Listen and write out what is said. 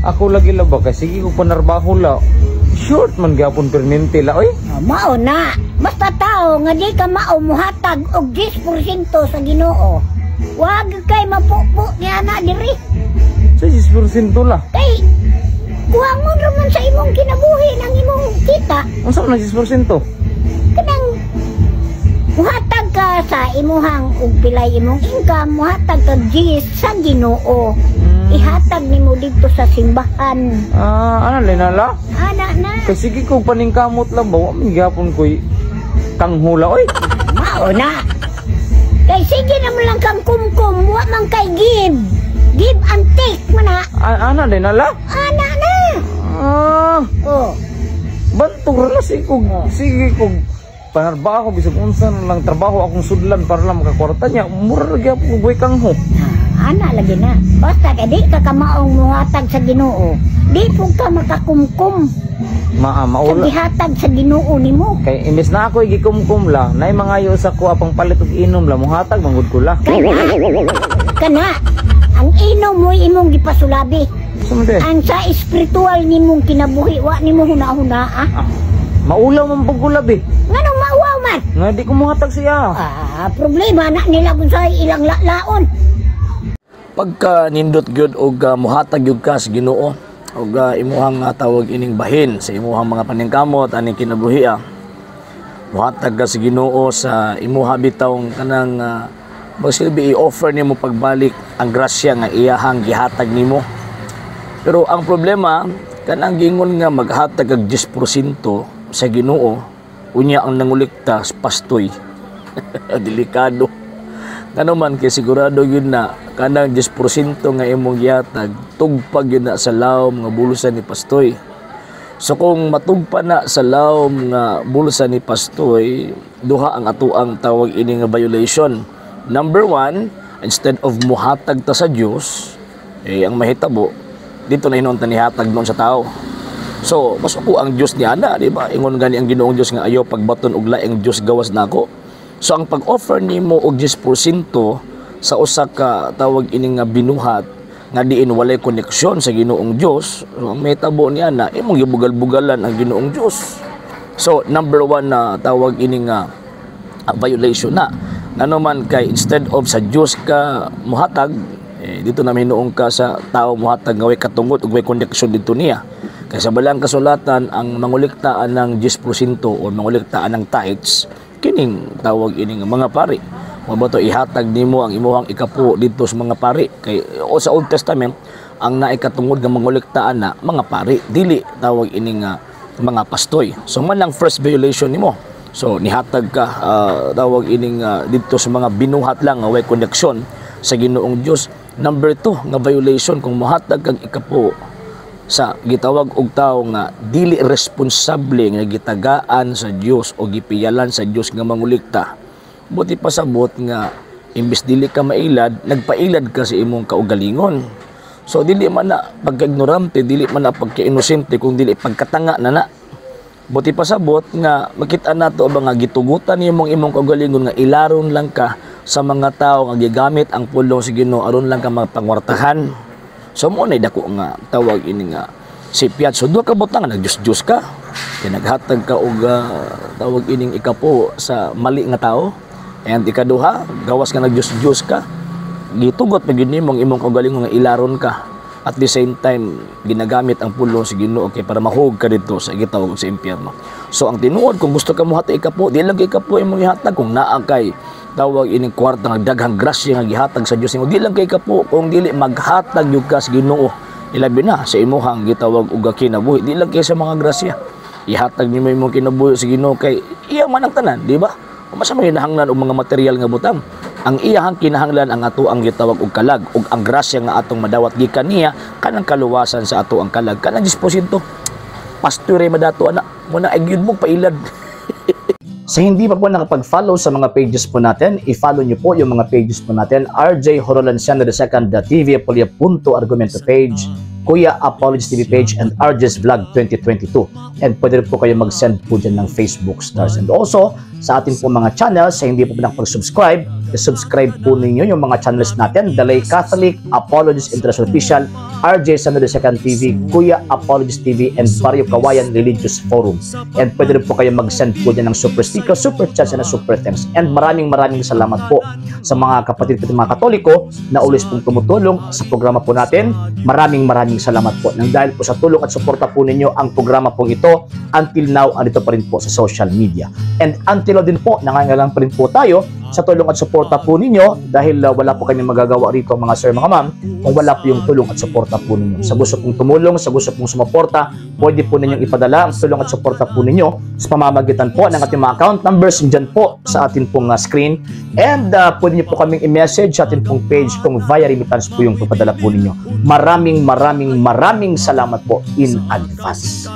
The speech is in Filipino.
Ako lagi la ba, kasi sige ko panarbaho la. Short man gyapon permente la, oy. Mao na. Basta tao nga di ka mao muhatag og 10% sa Ginoo. Wag kay mapupo niya na diri. Sa 10% la. Kay kuha mo naman sa imong kinabuhi ng imong kita. Unsa man 10%? Kanang muhatag ka sa imuhang ug pilay imong income, muhatag ka gis sa Ginoo. Ihatag nimo dito sa simbahan. Ano linala? Ana na. Kasi sige ko paningkamot lang ba, wa man gyapon koy kanghula, oy. Mao na. Kay sige naman lang kang kumkum, wa man kay give. Give and take man na. Ana linala? Ana na. Oh. Bantur na sige ko panarbaho bisag unsa lang trabaho akong sudlan para lang makakwarta niya. Mura gyapon ko kangho. Ana lagi na. Basta kay di ka kamaong muhatag sa Ginoo. Di po ka makakumkum. Maula. Sa gihatag sa Ginoo nimo. Kay imbes na ako gikumkum la, nay mga yo sa ko apang palit og inom la, muhatag manggod ko la. Kana. Ang inom mo imong gipasulabi. Sumde. Ang sa espiritual nimong kinabuhi wa nimo huna-huna. Maulaw man pag gulabi. Nganong mauwaw man? Nga di ko muhatag siya. Problema na nila kung sa ilang laon. Pagka nindot gyud og muhatag gyud ka sa Ginoo og imuhang tawag ining bahin sa imuhang mga paningkamot aning kinabuhi, muhatag ka sa Ginoo sa imuha bitawng kanang magsilbi i-offer nimo pagbalik ang grasya nga iyahang gihatag nimo. Pero ang problema kanang gingon nga maghatag og 10% sa Ginoo unya ang nangulikta sa pastoy. Delikado. Ano man kay sigurado yun na kanang 10% nga imong gihatag tugpag yun na sa lawom nga bulusan ni pastoy. So kung matugpa na sa lawom nga bulusan ni pastoy, duha ang atuang tawag ini nga violation. Number 1, instead of muhatag ta sa Dios, ang mahitabo dito na hinunta ni hatag noon sa tao. So mas ako ang Dios niya na, di ba? Ingon gani ang Ginoong Dios nga ayaw pagbaton og laing Dios gawas nako. So ang pag-offer nimo og 10% sa usa ka tawag ini nga binuhat nga diin walay koneksyon sa Ginoong Dios, so ang mahitabo niya na imong gibugal-bugalan ang Ginoong Dios. So number 1 na tawag ini nga violation na. Ano man kay instead of sa Dios ka muhatag, dito na hinuong ka sa tao muhatag nga way katungod ug way koneksyon dito niya. Kay sa balang kasulatan ang manguliktaan ng 10% o manguliktaan ng tithes kining tawag ini nga mga pari. Mabato ihatag nimo ang imuhang ikapo dito sa mga pari. Kay o sa Old Testament ang naikatungod nga manguliktaan na mga pari, dili tawag ini nga mga pastoy. So man ang first violation nimo. So nihatag ka tawag ini nga dito sa mga binuhat lang nga way koneksyon sa Ginoong Dios. Number 2 nga violation kung mohatag kag ikapo sa gitawag og tao nga dili responsable nga gitagaan sa Dios o gipiyalan sa Dios nga mangulikta. Buti pasabot nga imbes dili ka mailad, nagpailad ka sa imong kaugalingon. So dili man na pagka-ignorante, dili man na pagka-inosente, kung dili pagkatanga na na. Buti pasabot nga makita nato ba nga gitugutan nimong imong kaugalingon nga ilaron lang ka sa mga tao nga gigamit ang pulong sa Ginoo aron lang ka magpangwartahan. So mo na dako nga tawag ini nga sipyat. So duha ka butang nagdius-dius ka. Kay naghatag ka og tawag ining ikapo sa mali nga tao. And ikaduha, gawas ka nagdius-dius ka. Gitugot pa gid nimong imong kaugalingon nga ilaron ka. At the same time ginagamit ang pulong sa Ginoo kay para mahug ka dito sa gitawag sa impyerno. So ang tinuod kung gusto ka mohatag ikapo, di lang ikapo imong ihatag kung naa kay tawag ining kwarta nga daghang grasya nga gihatag sa Dios nimo, di lang kay kapo kung dili maghatag yung ka sa Ginoo, ilabi na sa imuhang gitawag og kinabuhi, di lang kay sa mga grasya ihatag nimo imong kinabuhi sa Ginoo kay iya man ang tanan, di ba? Masa may hinahanglan og mga material nga butang. Ang iyahang kinahanglan ang ato ang gitawag og kalag ug ang grasya nga atong madawat gikan niya kanang kaluwasan sa ato ang kalag kanang 10%. Pastor madato ana mo na agyud mo pailad. Sa hindi pa po nakapag-follow sa mga pages po natin, i-follow nyo po yung mga pages po natin. RJ Horolanciano II TV Apolia Punto Argumento page, Kuya Apologies TV page, and RJ's Vlog 2022. And pwede rin po kayo mag-send po dyan ng Facebook stars. And also, sa ating po mga channels, sa hindi po nakapag-subscribe, subscribe po ninyo yung mga channels natin, Dalay Catholic, Apologist International Official, RJ Sano de Second TV, Kuya Apologist TV, and Barrio Kawayan Religious Forum. And pwede rin po kayo mag-send po dyan ng super sticker, super chats, and super thanks. And maraming salamat po sa mga kapatid at mga Katoliko na ulis pong tumutulong sa programa po natin. Maraming salamat po. Nang dahil po sa tulong at suporta po ninyo, ang programa po ito until now andito pa rin po sa social media. And until now din po, nangangailangan pa rin po tayo sa tulong at suporta po ninyo dahil wala po kami magagawa rito mga sir, mga ma'am, kung wala po yung tulong at suporta po ninyo. Sa gusto pong tumulong, sa gusto pong sumuporta, pwede po ninyong ipadala ang tulong at suporta po ninyo sa pamamagitan po ng ating mga account numbers dyan po sa ating pong screen. And pwede niyo po kaming i-message sa ating pong page kung via remittance po yung papadala po ninyo. Maraming salamat po in advance.